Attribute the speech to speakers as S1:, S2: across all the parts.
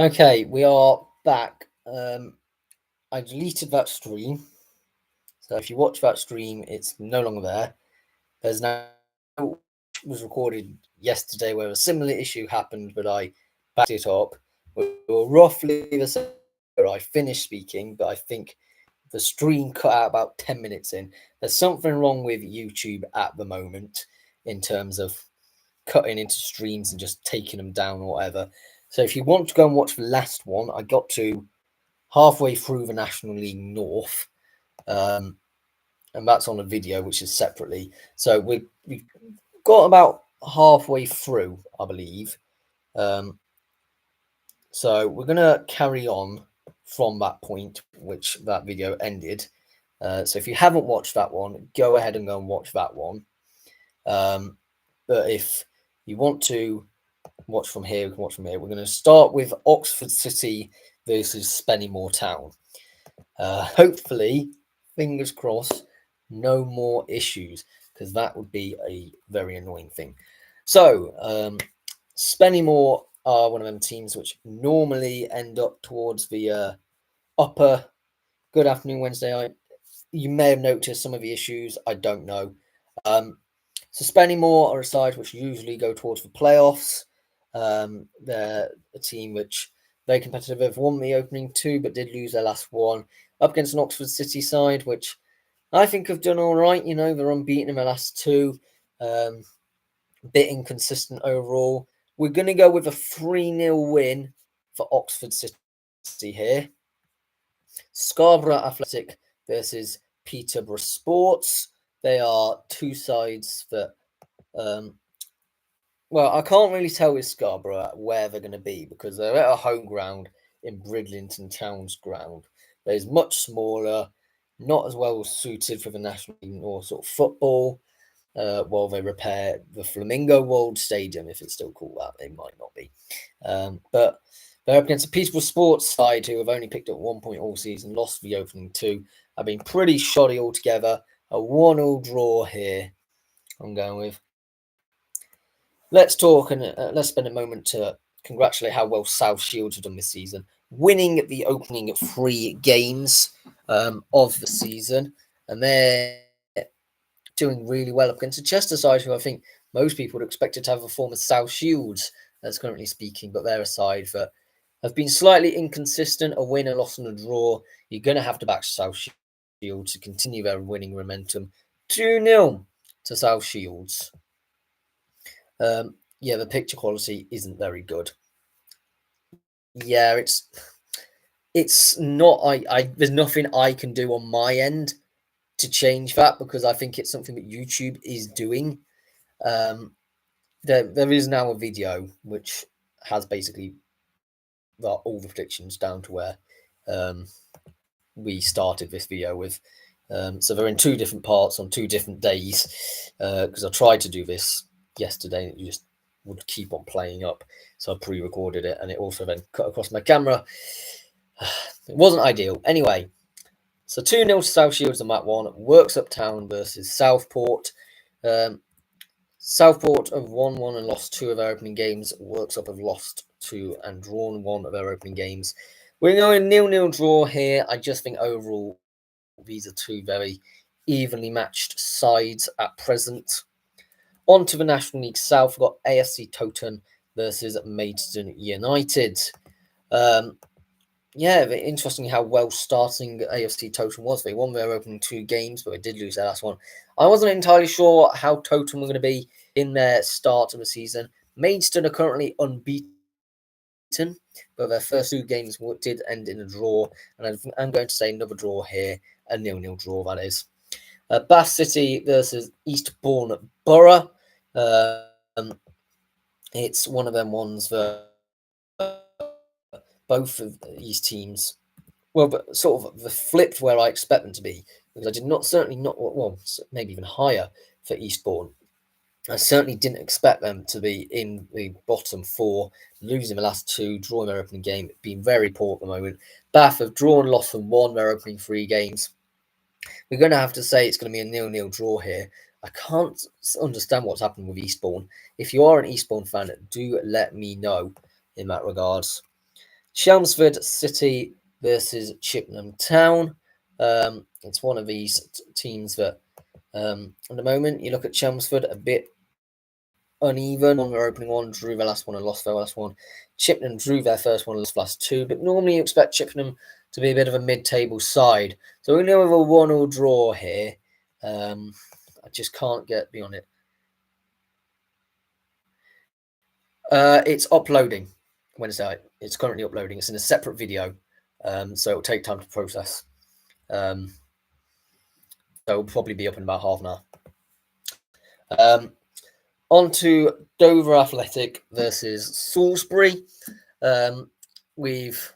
S1: Okay, we are back. I deleted that stream, so if you watch that stream, it's no longer there. There's now was recorded yesterday where a similar issue happened, but I backed it up. We were roughly the same where I finished speaking, but I think the stream cut out about 10 minutes in. There's something wrong with YouTube at the moment in terms of cutting into streams and just taking them down or whatever. So if you want to go and watch the last one, I got to halfway through the National League North, and that's on a video which is separately. So we got about halfway through, I believe. So we're gonna carry on from that point which that video ended. So if you haven't watched that one, go ahead and go and watch that one. But if you want to watch from here, we can watch from here. We're going to start with Oxford City versus Spennymoor Town. Hopefully, fingers crossed, no more issues, because that would be a very annoying thing. So, Spennymoor are one of them teams which normally end up towards the upper. Good afternoon, Wednesday. You may have noticed some of the issues. I don't know. So Spennymoor are a side which usually go towards the playoffs. They're a team which very competitive. Have won the opening two, but did lose their last one up against an Oxford City side, which I think have done all right. You know, they're unbeaten in their last two. A bit inconsistent overall. We're going to go with a 3-0 win for Oxford City here. Scarborough Athletic versus Peterborough Sports. They are two sides that, well, I can't really tell with Scarborough where they're going to be because they're at a home ground in Bridlington Town's ground. That is much smaller, not as well suited for the National League or sort of football. While they repair the Flamingo World Stadium, if it's still called that, it might not be. But they're up against a Peterborough Sports side who have only picked up 1 point all season, lost the opening two, have been pretty shoddy altogether. A 1-1 draw here, I'm going with. Let's talk and let's spend a moment to congratulate how well South Shields have done this season, winning the opening 3 games of the season, and they're doing really well up against a Chester side who I think most people would expect to have a form of South Shields as currently speaking, but they're a side that have been slightly inconsistent, a win, a loss, and a draw. You're going to have to back South Shields to continue their winning momentum. 2-0 to South Shields. Yeah, the picture quality isn't very good. Yeah, it's not. I there's nothing I can do on my end to change that because I think it's something that YouTube is doing. There is now a video which has basically all the predictions down to where we started this video with. So they're in 2 different parts on 2 different days because I tried to do this yesterday and it just would keep on playing up. So I pre-recorded it and it also then cut across my camera. It wasn't ideal. Anyway, so 2-0 to South Shields on that one. Works Up Town versus Southport. Southport have won 1 and lost 2 of their opening games. Works Up have lost 2 and drawn 1 of their opening games. We're going 0-0 draw here. I just think overall these are 2 very evenly matched sides at present. On to the National League South, we've got AFC Toten versus Maidstone United. Yeah, interesting how well starting AFC Toten was. They won their opening 2 games, but they did lose their last one. I wasn't entirely sure how Toten were going to be in their start of the season. Maidstone are currently unbeaten, but their first 2 games did end in a draw, and I'm going to say another draw here, a 0-0 draw, that is. Bath City versus Eastbourne Borough. It's one of them ones that both of these teams, well, but sort of the flipped where I expect them to be, because I did not, certainly not, well, maybe even higher for Eastbourne. I certainly didn't expect them to be in the bottom 4, losing the last 2, drawing their opening game, being very poor at the moment. Bath have drawn, lost, and won their opening 3 games. We're going to have to say it's going to be a 0-0 draw here. I can't understand what's happened with Eastbourne. If you are an Eastbourne fan, do let me know in that regards. Chelmsford City versus Chippenham Town. It's one of these teams that, at the moment, you look at Chelmsford, a bit uneven. On their opening one, drew their last one and lost their last one. Chippenham drew their first one and lost last two, but normally you expect Chippenham to be a bit of a mid-table side. So we're going to have a 1-1 draw here. I just can't get beyond it. It's uploading. Wednesday. It's currently uploading. It's in a separate video, so it'll take time to process. So it'll probably be up in about half an hour. On to Dover Athletic versus Salisbury. We've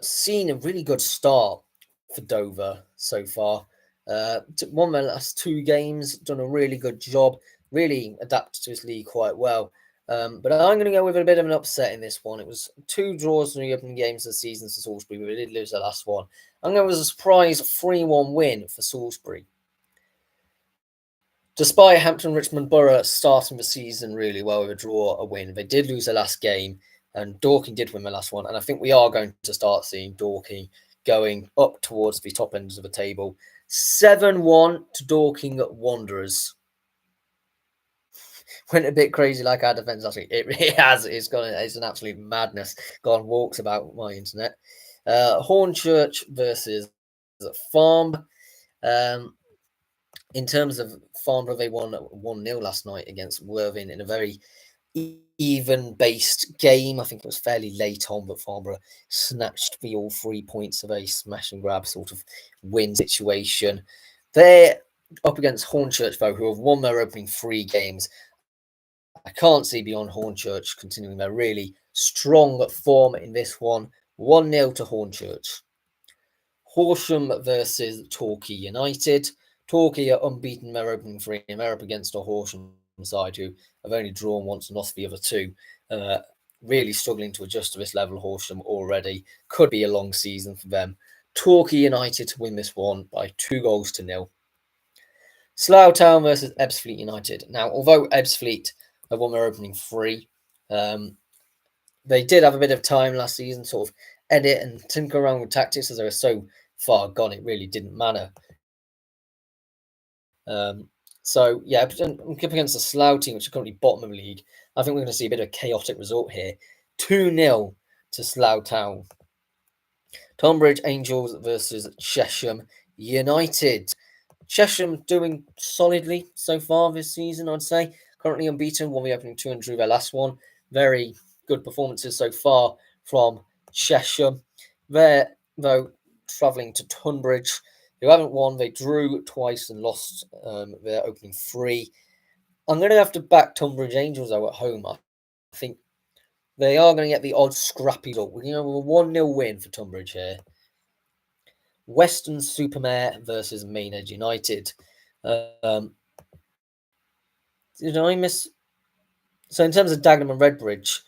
S1: seen a really good start for Dover so far. Won their last 2 games, done a really good job, really adapted to this league quite well. But I'm going to go with a bit of an upset in this one. It was 2 draws in the opening games of the season for Salisbury, but they did lose the last one. I'm going with a surprise 3-1 win for Salisbury. Despite Hampton Richmond Borough starting the season really well with a draw, a win, they did lose their last game, and Dorking did win the last one. And I think we are going to start seeing Dorking going up towards the top ends of the table. 7-1 to Dorking Wanderers. Went a bit crazy like our defence last week. It really has. It's an absolute madness. Gone walks about my internet. Hornchurch versus Farm. In terms of Farnborough, they won 1-0 last night against Worthing in a very even-based game. I think it was fairly late on, but Farnborough snatched the all 3 points of a smash and grab sort of win situation. They're up against Hornchurch, though, who have won their opening 3 games. I can't see beyond Hornchurch continuing their really strong form in this one. 1-0 to Hornchurch. Horsham versus Torquay United. Torquay are unbeaten in their opening 3, and they're up against a Horsham side who have only drawn once and lost the other 2. Really struggling to adjust to this level. Horsham already could be a long season for them. Torquay United to win this one by 2-0. Slough Town versus Ebbsfleet United. Now, although Ebbsfleet have won their opening 3, they did have a bit of time last season, sort of edit and tinker around with tactics as they were so far gone. It really didn't matter. So yeah, up against the Slough team, which are currently bottom of the league, I think we're going to see a bit of a chaotic result here. 2-0 to Slough Town. Tonbridge Angels versus Chesham United. Chesham doing solidly so far this season, I'd say. Currently unbeaten, won the opening 2 and drew their last one. Very good performances so far from Chesham. They're, though, travelling to Tonbridge, who haven't won. They drew twice and lost their opening 3. I'm going to have to back Tonbridge Angels, though, at home. I think they are going to get the odd scrappy result. We're going to have a 1-0 win for Tonbridge here. Weston-super-Mare versus Maynard United. Did I miss? So in terms of Dagenham and Redbridge,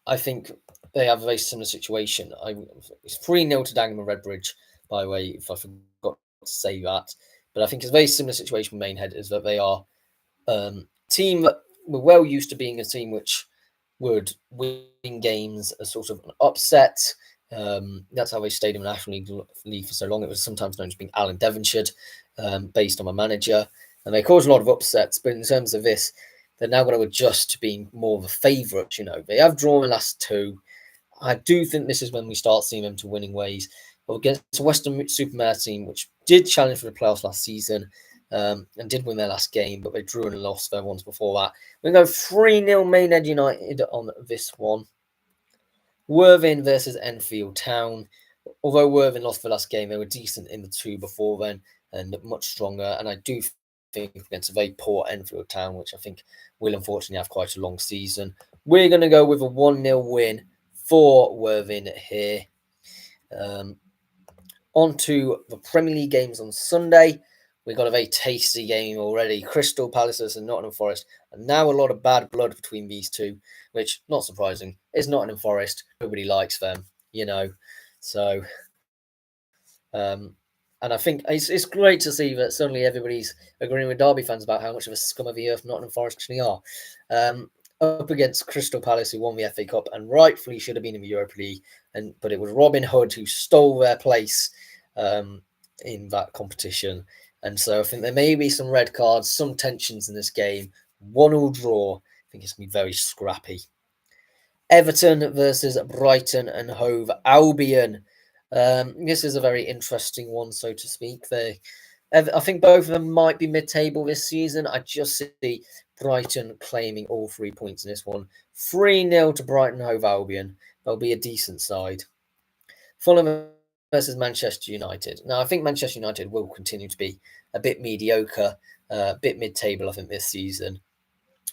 S1: I think they have a very similar situation. It's 3-0 to Dagenham and Redbridge, by the way, if I forgot to say that. But I think it's a very similar situation with Mainhead, is that they are a team that we're well used to being a team which would win games as sort of an upset. That's how they stayed in the National League for so long. It was sometimes known as being Alan Devonshire, based on a manager. And they caused a lot of upsets. But in terms of this, they're now going to adjust to being more of a favourite. They have drawn the last 2. I do think this is when we start seeing them to winning ways. But against the Weston-super-Mare team, which did challenge for the playoffs last season and did win their last game, but they drew and lost their ones before that. We're going to go 3-0 Maynard United on this one. Worthing versus Enfield Town. Although Worthing lost the last game, they were decent in the 2 before then and much stronger. And I do think against a very poor Enfield Town, which I think will unfortunately have quite a long season. We're going to go with a 1-0 win for Worthing here. On to the Premier League games on Sunday. We've got a very tasty game already. Crystal Palace and Nottingham Forest. And now a lot of bad blood between these 2, which, not surprising, is Nottingham Forest. Nobody likes them, So, and I think it's great to see that suddenly everybody's agreeing with Derby fans about how much of a scum of the earth Nottingham Forest actually are. up against Crystal Palace, who won the FA Cup and rightfully should have been in the Europa League. But it was Robin Hood who stole their place in that competition. And so I think there may be some red cards, some tensions in this game. 1-1 draw. I think it's going to be very scrappy. Everton versus Brighton and Hove Albion. This is a very interesting one, so to speak. I think both of them might be mid-table this season. I just see Brighton claiming all 3 points in this one. 3-0 to Brighton Hove Albion. They'll be a decent side. Fulham versus Manchester United. Now, I think Manchester United will continue to be a bit mediocre, a bit mid-table, I think, this season.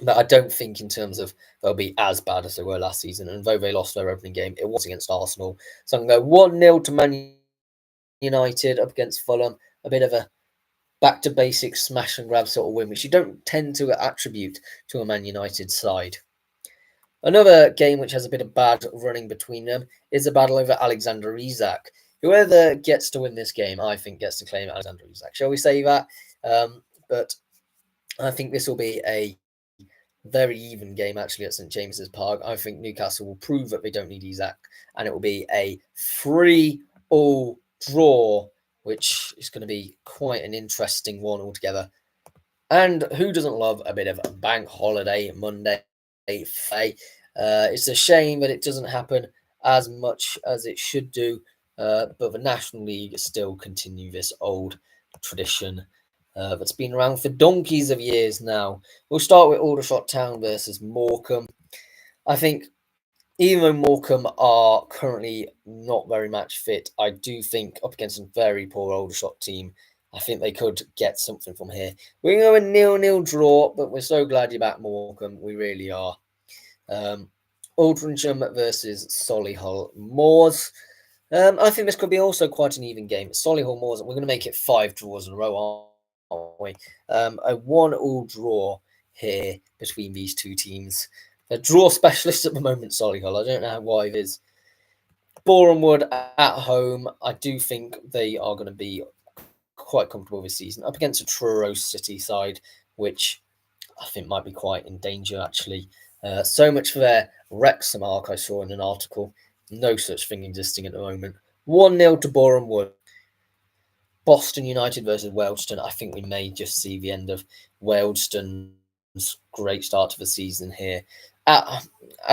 S1: But I don't think in terms of they'll be as bad as they were last season. And though they lost their opening game, it was against Arsenal. So I'm going to go 1-0 to Man United up against Fulham. A bit of a back to basics smash and grab sort of win, which you don't tend to attribute to a Man United side. Another game which has a bit of bad running between them is a battle over Alexander Isak. Whoever gets to win this game, I think, gets to claim Alexander Isak. Shall we say that? But I think this will be a very even game, actually, at St James's Park. I think Newcastle will prove that they don't need Isak, and it will be a 3-3 draw, which is going to be quite an interesting one altogether. And who doesn't love a bit of a bank holiday Monday? It's a shame that it doesn't happen as much as it should do, but the National League still continue this old tradition that's been around for donkeys of years now. We'll start with Aldershot Town versus Morecambe. I think even though Morecambe are currently not very match fit, I do think up against a very poor Aldershot team, I think they could get something from here. We're going to 0-0 draw, but we're so glad you're back, Morecambe. We really are. Aldrincham versus Solihull Moors. I think this could be also quite an even game. Solihull Moors, we're going to make it 5 draws in a row, aren't we? A 1-1 draw here between these two teams. They're draw specialists at the moment, Solihull. I don't know why it is. Boreham Wood at home. I do think they are going to be quite comfortable this season up against a Truro City side, which I think might be quite in danger, actually. So much for their Wrexham arc I saw in an article. No such thing existing at the moment. 1-0 to Boreham Wood. Boston United versus Wealdstone. I think we may just see the end of Wealdstone's great start to the season here.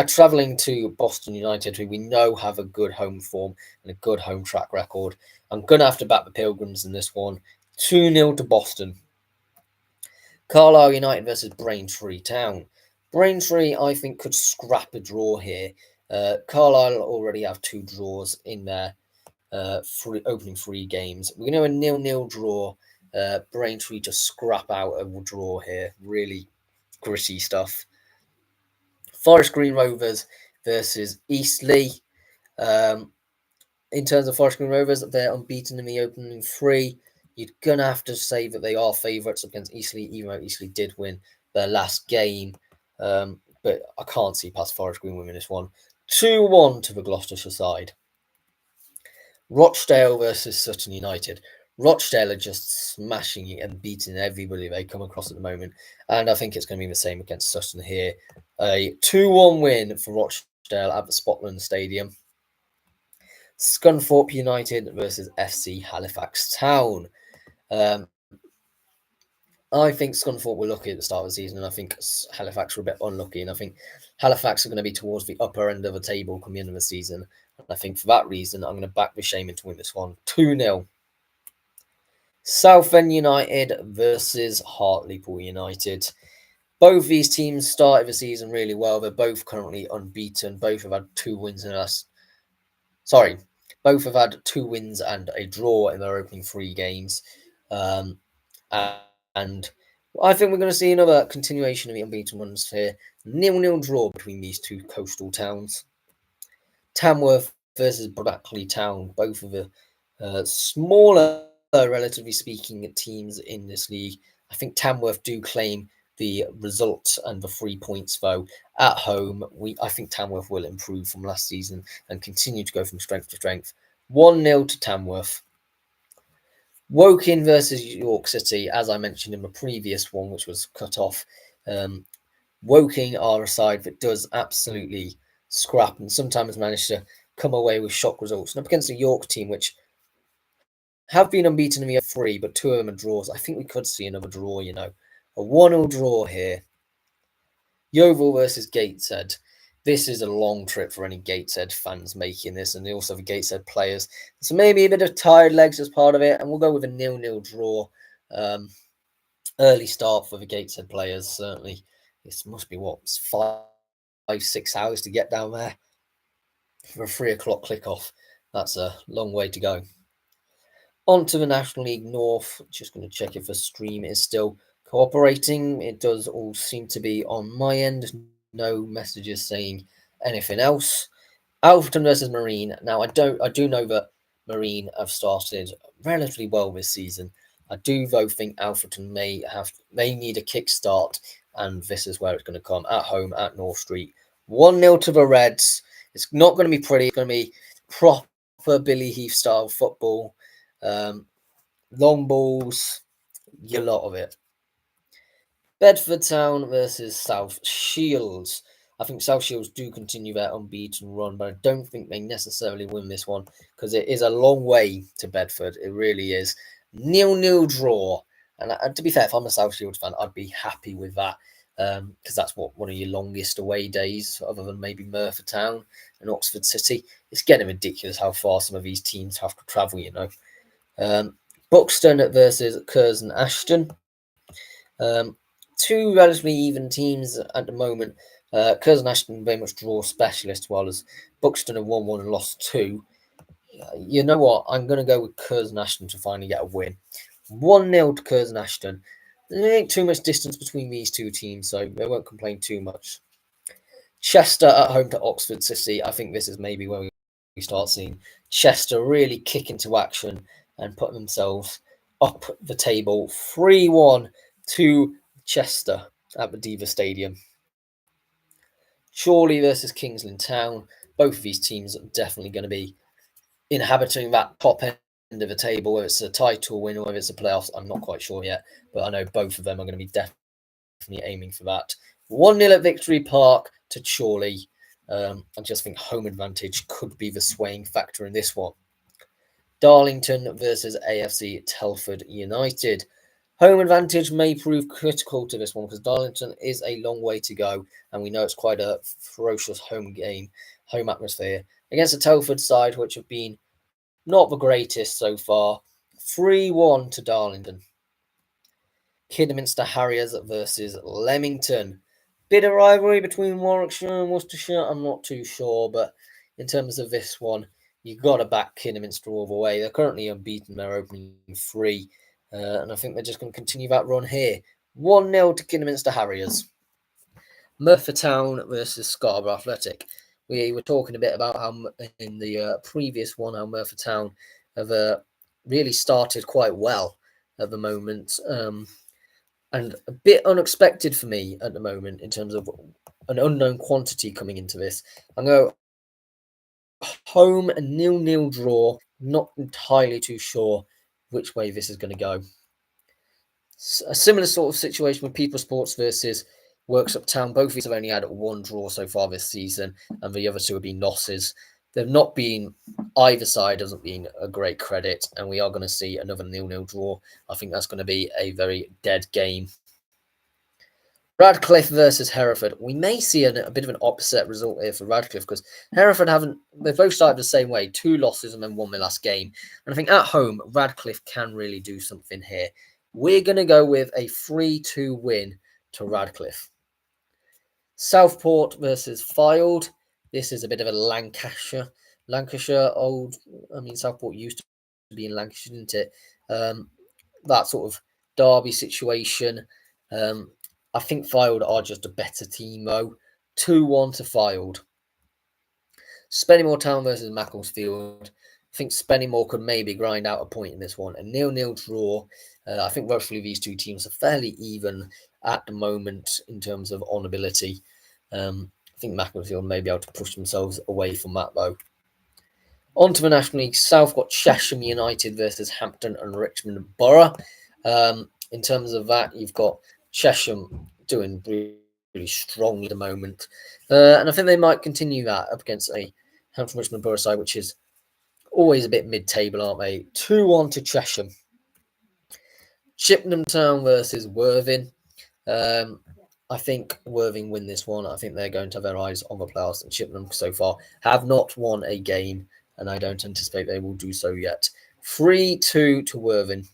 S1: Travelling to Boston United, who we know have a good home form and a good home track record. I'm going to have to back the Pilgrims in this one. 2-0 to Boston. Carlisle United versus Braintree Town. Braintree, I think, could scrap a draw here. Carlisle already have 2 draws in their opening 3 games. We're going to have a 0-0 draw. Braintree just scrap out a draw here. Really gritty stuff. Forest Green Rovers versus Eastleigh. In terms of Forest Green Rovers, they're unbeaten in the opening 3. You're going to have to say that they are favourites against Eastleigh, even though Eastleigh did win their last game. But I can't see past Forest Green winning this one. 2-1 to the Gloucestershire side. Rochdale versus Sutton United. Rochdale are just smashing it and beating everybody they come across at the moment. And I think it's going to be the same against Sutton here. A 2-1 win for Rochdale at the Spotland Stadium. Scunthorpe United versus FC Halifax Town. I think Scunthorpe were lucky at the start of the season, and I think Halifax were a bit unlucky. And I think Halifax are going to be towards the upper end of the table come the end of the season. And I think for that reason, I'm going to back the Shaman to win this one. 2-0. Southend United versus Hartlepool United. Both these teams started the season really well. They're both currently unbeaten. Both have had 2 wins in both have had 2 wins and a draw in their opening 3 games. And I think we're going to see another continuation of the unbeaten ones here. 0-0 draw between these 2 coastal towns. Tamworth versus Brackley Town. Both of the smaller, relatively speaking, teams in this league. I think Tamworth do claim the results and the 3 points, though. At home, I think Tamworth will improve from last season and continue to go from strength to strength. 1-0 to Tamworth. Woking versus York City, as I mentioned in the previous one, which was cut off. Woking are a side that does absolutely scrap and sometimes manage to come away with shock results. And up against the York team, which have been unbeaten in the three, but two of them are draws. I think we could see another draw, you know. A 1-0 draw here. Yeovil versus Gateshead. This is a long trip for any Gateshead fans making this, and also the Gateshead players. So maybe a bit of tired legs as part of it, and we'll go with a 0-0 draw. Early start for the Gateshead players, certainly. This must be, 5-6 hours to get down there for a 3 o'clock kickoff. That's a long way to go. On to the National League North. Just going to check if the stream is still cooperating. It does all seem to be on my end. No messages saying anything else. Alfreton versus Marine. Now I do know that Marine have started relatively well this season. I do though think Alfreton may need a kickstart, and this is where it's going to come at home at North Street. 1-0 to the Reds. It's not going to be pretty. It's going to be proper Billy Heath style football. Long balls, a lot of it. Bedford Town versus South Shields. I think South Shields do continue their unbeaten run, but I don't think they necessarily win this one because it is a long way to Bedford. It really is. 0-0 draw. And to be fair, if I'm a South Shields fan, I'd be happy with that because that's one of your longest away days, other than maybe Merthyr Town and Oxford City. It's getting ridiculous how far some of these teams have to travel, you know. Buxton versus Curzon Ashton. Two relatively even teams at the moment. Curzon Ashton very much draw specialists, while as Buxton have won 1 and lost 2. You know what? I'm going to go with Curzon Ashton to finally get a win. 1-0 to Curzon Ashton. There ain't too much distance between these two teams, so they won't complain too much. Chester at home to Oxford City. I think this is maybe where we start seeing Chester really kick into action and put themselves up the table. 3-1 to Chester at the Diva Stadium. Chorley versus Kingsland Town. Both of these teams are definitely going to be inhabiting that top end of the table, whether it's a title win or whether it's a playoffs. I'm not quite sure yet, but I know both of them are going to be definitely aiming for that. 1-0 at Victory Park to Chorley. I just think home advantage could be the swaying factor in this one. Darlington versus AFC Telford United. Home advantage may prove critical to this one because Darlington is a long way to go, and we know it's quite a ferocious home game, home atmosphere against the Telford side, which have been not the greatest so far. 3-1 to Darlington. Kidderminster Harriers versus Leamington. Bit of rivalry between Warwickshire and Worcestershire. I'm not too sure, but in terms of this one, you've got to back Kidderminster all the way. They're currently unbeaten. They're opening 3. And I think they're just going to continue that run here. 1-0 to Kidderminster Harriers. Merthyr Town versus Scarborough Athletic. We were talking a bit about how in the previous one, how Merthyr Town have really started quite well at the moment. And a bit unexpected for me at the moment in terms of an unknown quantity coming into this. I'm going to home a 0-0 draw. Not entirely too sure which way this is going to go. A similar sort of situation with People Sports versus Worksop Town. Both of these have only had 1 draw so far this season, and the other 2 have been losses. They've not been, either side hasn't been a great credit, and we are going to see another 0-0 draw. I think that's going to be a very dead game. Radcliffe versus Hereford. We may see a bit of an opposite result here for Radcliffe because Hereford they've both started the same way, 2 losses and then won their last game. And I think at home, Radcliffe can really do something here. We're going to go with a 3-2 win to Radcliffe. Southport versus Fylde. This is a bit of a Lancashire Southport used to be in Lancashire, didn't it? That sort of derby situation. I think Fylde are just a better team, though. 2-1 to Fylde. Spennymoor Town versus Macclesfield. I think Spennymoor could maybe grind out a point in this one. A 0-0 draw. I think roughly these two teams are fairly even at the moment in terms of on ability. I think Macclesfield may be able to push themselves away from that, though. On to the National League South, got Chesham United versus Hampton and Richmond Borough. In terms of that, you've got Chesham doing strongly at the moment. And I think they might continue that up against a Hampton Richmond Borough side, which is always a bit mid-table, aren't they? 2-1 to Chesham. Chippenham Town versus Worthing. I think Worthing win this one. I think they're going to have their eyes on the playoffs, and Chippenham so far have not won a game, and I don't anticipate they will do so yet. 3-2 to Worthing.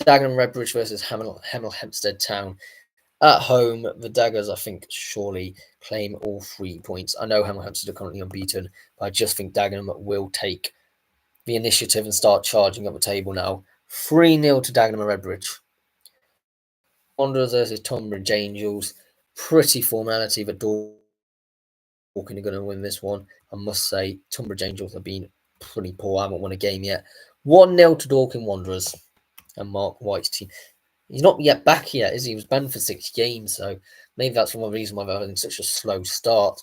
S1: Dagenham Redbridge versus Hemel Hempstead Town. At home, the Daggers, I think, surely claim all 3 points. I know Hemel Hempstead are currently unbeaten, but I just think Dagenham will take the initiative and start charging up the table now. 3-0 to Dagenham Redbridge. Wanderers versus Tonbridge Angels. Pretty formality that Dorking are going to win this one. I must say, Tonbridge Angels have been pretty poor. I haven't won a game yet. 1-0 to Dorking Wanderers and Mark White's team. He's not yet back yet, is he? He was banned for 6 games, so maybe that's one reason why they're having such a slow start.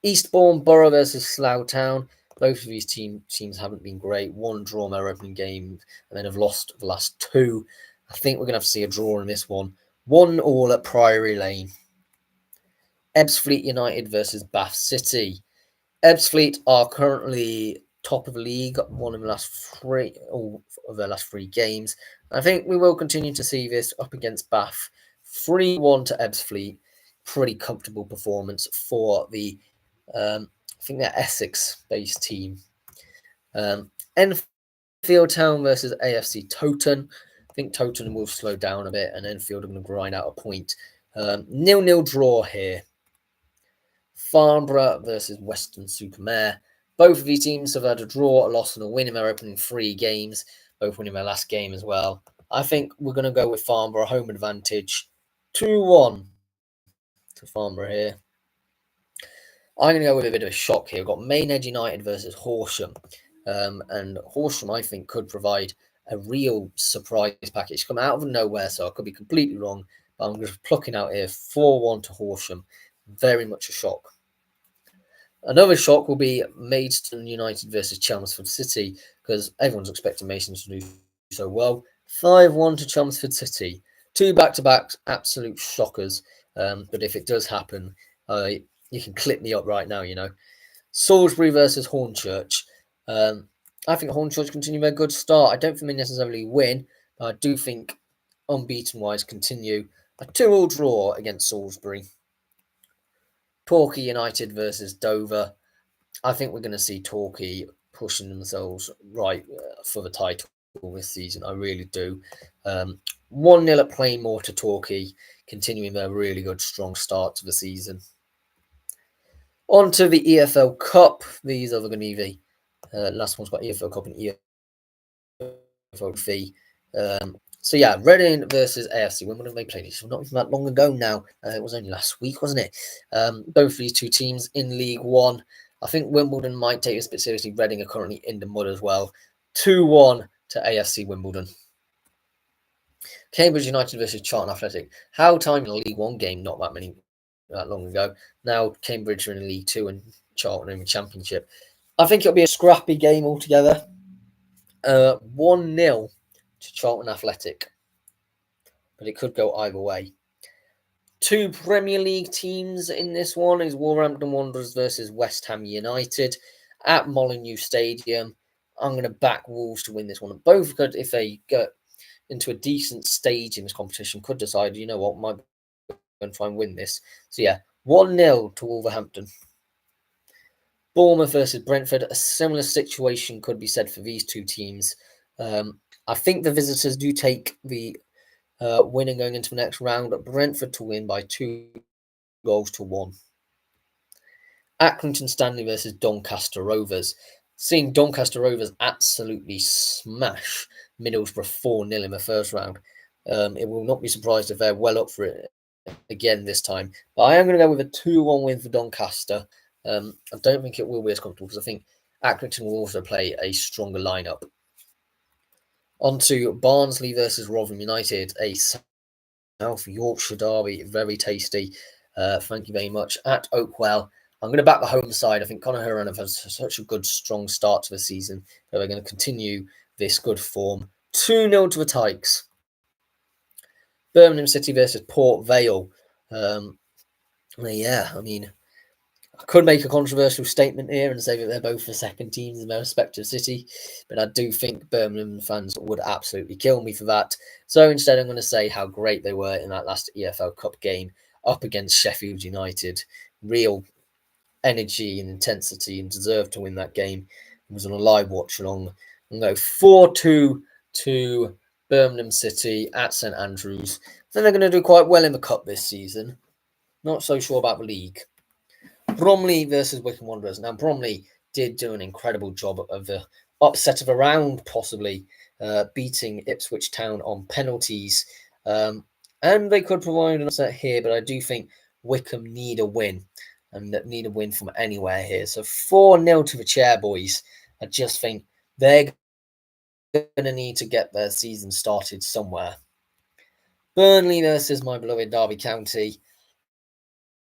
S1: Eastbourne Borough versus Slough Town. Both of these teams haven't been great. 1 draw in their opening game and then have lost the last 2. I think we're going to have to see a draw in this one. 1-1 at Priory Lane. Ebbsfleet United versus Bath City. Ebbsfleet are currently top of the league, won in the last 3 of their last 3 games. I think we will continue to see this up against Bath. 3-1 to Ebbsfleet. Pretty comfortable performance for the, I think they're Essex-based team. Enfield Town versus AFC Towton. I think Towton will slow down a bit and Enfield are going to grind out a point. 0-0 draw here. Farnborough versus Weston-super-Mare. Both of these teams have had a draw, a loss, and a win in their opening 3 games, both winning their last game as well. I think we're going to go with Farnborough home advantage. 2-1 to Farnborough here. I'm going to go with a bit of a shock here. We've got Maynard United versus Horsham. And Horsham, I think, could provide a real surprise package. Come out of nowhere, so I could be completely wrong. But I'm just plucking out here 4-1 to Horsham. Very much a shock. Another shock will be Maidstone United versus Chelmsford City, because everyone's expecting Maidstone to do so well. 5-1 to Chelmsford City. 2 back-to-back absolute shockers. But if it does happen, you can clip me up right now, you know. Salisbury versus Hornchurch. I think Hornchurch continue their good start. I don't think they necessarily win, but I do think, unbeaten-wise, continue a 2-2 draw against Salisbury. Torquay United versus Dover. I think we're going to see Torquay pushing themselves right for the title this season. I really do. 1-0 at Plainmoor to Torquay, continuing their really good, strong start to the season. On to the EFL Cup. These are going to be the last one's got EFL Cup and EFL fee. So yeah, Reading versus AFC. When they played each other? Not even that long ago now. It was only last week, wasn't it? Both of these 2 teams in League One. I think Wimbledon might take this a bit seriously. Reading are currently in the mud as well. 2-1 to AFC Wimbledon. Cambridge United versus Charlton Athletic. How time in a League One game not that long ago. Now Cambridge are in League Two and Charlton are in the Championship. I think it'll be a scrappy game altogether. 1-0 to Charlton Athletic. But it could go either way. 2 Premier League teams in this one is Wolverhampton Wanderers versus West Ham United at Molineux Stadium. I'm going to back Wolves to win this one. Both could, if they get into a decent stage in this competition, could decide, you know what, might and try and win this. So yeah, 1-0 to Wolverhampton. Bournemouth versus Brentford. A similar situation could be said for these 2 teams. I think the visitors do take the winner going into the next round. Brentford to win by 2-1. Accrington Stanley versus Doncaster Rovers. Seeing Doncaster Rovers absolutely smash Middlesbrough 4-0 in the first round. It will not be surprised if they're well up for it again this time. But I am going to go with a 2-1 win for Doncaster. I don't think it will be as comfortable because I think Accrington will also play a stronger lineup. On to Barnsley versus Rotherham United, a South Yorkshire derby, very tasty. Thank you very much. At Oakwell, I'm going to back the home side. I think Conor Horan have had such a good, strong start to the season that they're going to continue this good form. 2-0 to the Tykes. Birmingham City versus Port Vale. Yeah, I mean, I could make a controversial statement here and say that they're both the second teams in their respective city, but I do think Birmingham fans would absolutely kill me for that. So instead, I'm going to say how great they were in that last EFL Cup game up against Sheffield United. Real energy and intensity, and deserved to win that game. It was on a live watch along. And go 4-2 to Birmingham City at St Andrews. I think they're going to do quite well in the cup this season. Not so sure about the league. Bromley versus Wycombe Wanderers. Now, Bromley did do an incredible job of the upset of a round, possibly beating Ipswich Town on penalties. And they could provide an upset here, but I do think Wycombe need a win, and need a win from anywhere here. So 4-0 to the Chairboys. I just think they're going to need to get their season started somewhere. Burnley versus my beloved Derby County.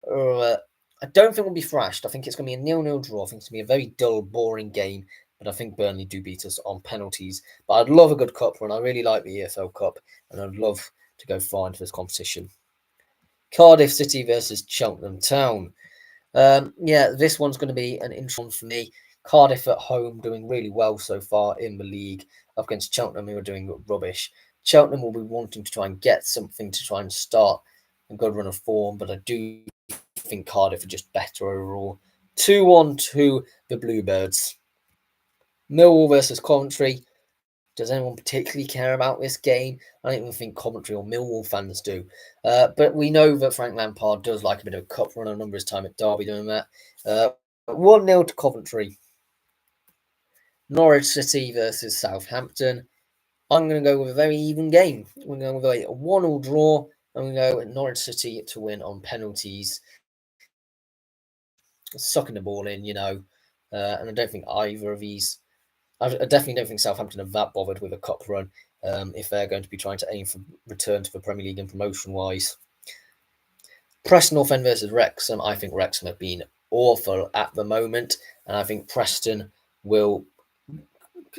S1: I don't think we'll be thrashed. I think it's going to be a 0-0 draw. I think it's going to be a very dull, boring game. But I think Burnley do beat us on penalties. But I'd love a good cup run. I really like the EFL Cup. And I'd love to go far into this competition. Cardiff City versus Cheltenham Town. Yeah, this one's going to be an interesting one for me. Cardiff at home doing really well so far in the league up against Cheltenham, who are doing rubbish. Cheltenham will be wanting to try and get something to try and start a good run of form, but I do think Cardiff are just better overall. 2-1 to the Bluebirds. Millwall versus Coventry. Does anyone particularly care about this game? I don't even think Coventry or Millwall fans do. But we know that Frank Lampard does like a bit of a cup run. I remember his time at Derby doing that. 1-0 to Coventry. Norwich City versus Southampton. I'm going to go with a very even game. We're going to go with a 1-1 draw. I'm going to go with Norwich City to win on penalties. Sucking the ball in, and I don't think either of these... I definitely don't think Southampton are that bothered with a cup run if they're going to be trying to aim for return to the Premier League and promotion-wise. Preston North End versus Wrexham. I think Wrexham have been awful at the moment, and I think Preston will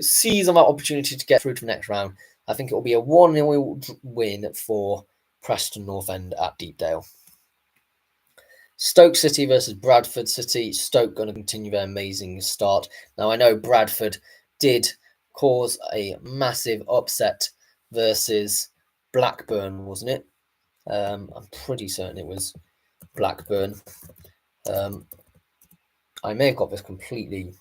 S1: seize on that opportunity to get through to the next round. I think it will be a 1-0 win for Preston North End at Deepdale. Stoke City versus Bradford City. Stoke going to continue their amazing start. Now, I know Bradford did cause a massive upset versus Blackburn, wasn't it? I'm pretty certain it was Blackburn. I may have got this completely...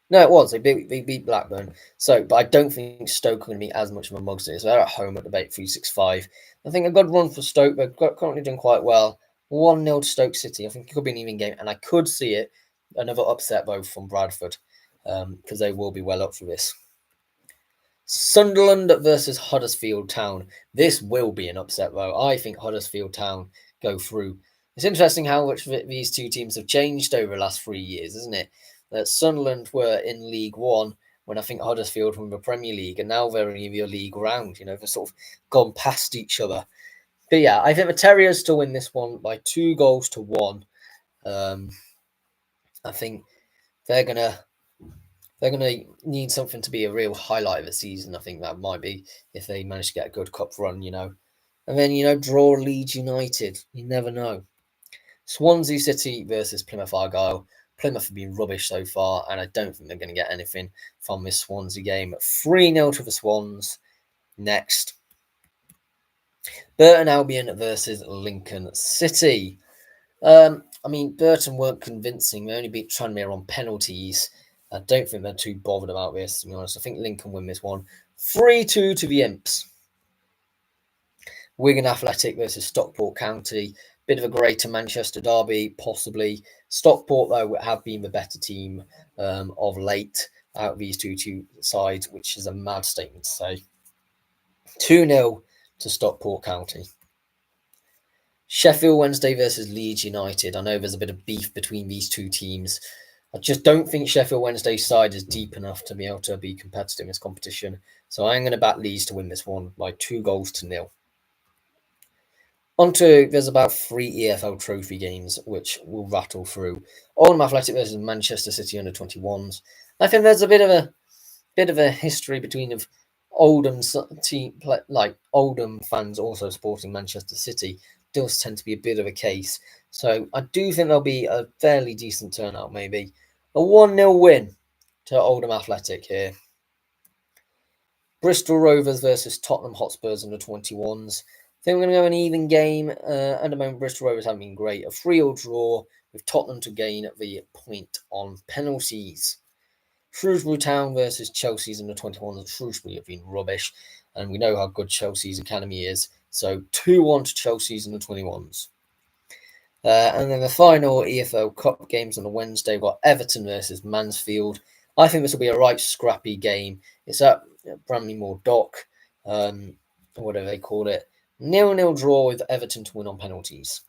S1: No, it was. They beat Blackburn. So, but I don't think Stoke are going to be as much of a mugs as they're at home at the Bet 365. I think a good run for Stoke. They're currently doing quite well. 1-0 to Stoke City. I think it could be an even game, and I could see it another upset both from Bradford because they will be well up for this. Sunderland versus Huddersfield Town. This will be an upset, though. I think Huddersfield Town go through. It's interesting how much these two teams have changed over the last 3 years, isn't it? That Sunderland were in League One when I think Huddersfield were in the Premier League, and now they're in the league round. They've sort of gone past each other. But yeah, I think the Terriers to win this one by 2-1. I think they're gonna need something to be a real highlight of the season. I think that might be if they manage to get a good cup run, and then draw Leeds United. You never know. Swansea City versus Plymouth Argyle. Plymouth have been rubbish so far, and I don't think they're going to get anything from this Swansea game. 3-0 to the Swans. Next. Burton Albion versus Lincoln City. Burton weren't convincing. They only beat Tranmere on penalties. I don't think they're too bothered about this, to be honest. I think Lincoln win this one. 3-2 to the Imps. Wigan Athletic versus Stockport County. Bit of a Greater Manchester derby, possibly. Stockport, though, have been the better team of late out of these two sides, which is a mad statement to say. 2-0 to Stockport County. Sheffield Wednesday versus Leeds United. I know there's a bit of beef between these two teams. I just don't think Sheffield Wednesday's side is deep enough to be able to be competitive in this competition. So I'm going to back Leeds to win this one by 2-0. There's about 3 EFL trophy games, which we'll rattle through. Oldham Athletic versus Manchester City under-21s. I think there's a bit of a history between Oldham fans also supporting Manchester City. does tend to be a bit of a case. So I do think there'll be a fairly decent turnout, maybe. A 1-0 win to Oldham Athletic here. Bristol Rovers versus Tottenham Hotspurs under 21s. I think we're going to go an even game. At the moment, Bristol Rovers haven't been great. A 3-3 draw with Tottenham to gain the point on penalties. Shrewsbury Town versus Chelsea's under 21s. Shrewsbury have been rubbish, and we know how good Chelsea's academy is. So 2-1 to Chelsea's under 21s. And then the final EFL Cup games on the Wednesday, we've got Everton versus Mansfield. I think this will be a right scrappy game. It's at Bramley-Moore Dock, or whatever they call it. 0-0 draw with Everton to win on penalties.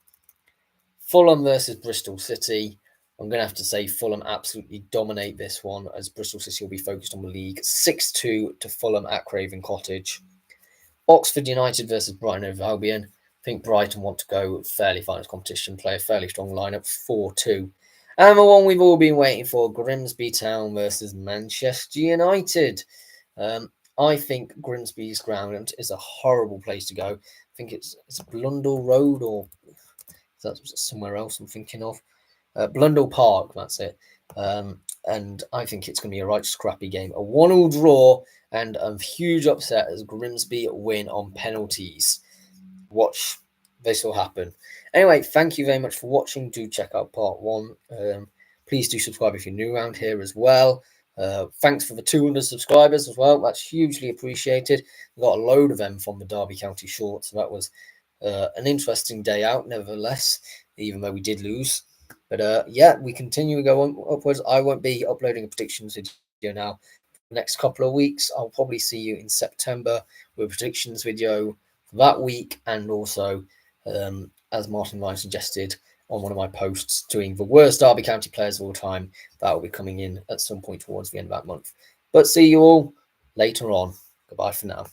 S1: Fulham versus Bristol City. I'm going to have to say Fulham absolutely dominate this one, as Bristol City will be focused on the league. 6-2 to Fulham at Craven Cottage. Oxford United versus Brighton over Albion. I think Brighton want to go fairly far in this competition, play a fairly strong lineup, 4-2. And the one we've all been waiting for, Grimsby Town versus Manchester United. I think Grimsby's ground is a horrible place to go. I think it's Blundell Road, or that's somewhere else I'm thinking of. Blundell Park, that's it. And I think it's going to be a right scrappy game. A 1-1 draw and a huge upset as Grimsby win on penalties. Watch, this will happen. Anyway, thank you very much for watching. Do check out part 1. Please do subscribe if you're new around here as well. Thanks for the 200 subscribers as well. That's hugely appreciated. We got a load of them from the Derby County Short, so that was an interesting day out, nevertheless, even though we did lose. But yeah, we continue to go on upwards. I won't be uploading a predictions video now for the next couple of weeks. I'll probably see you in September with a predictions video for that week, and also, as Martin Ryan suggested on one of my posts, doing the worst Derby County players of all time. That will be coming in at some point towards the end of that month. But see you all later on. Goodbye for now.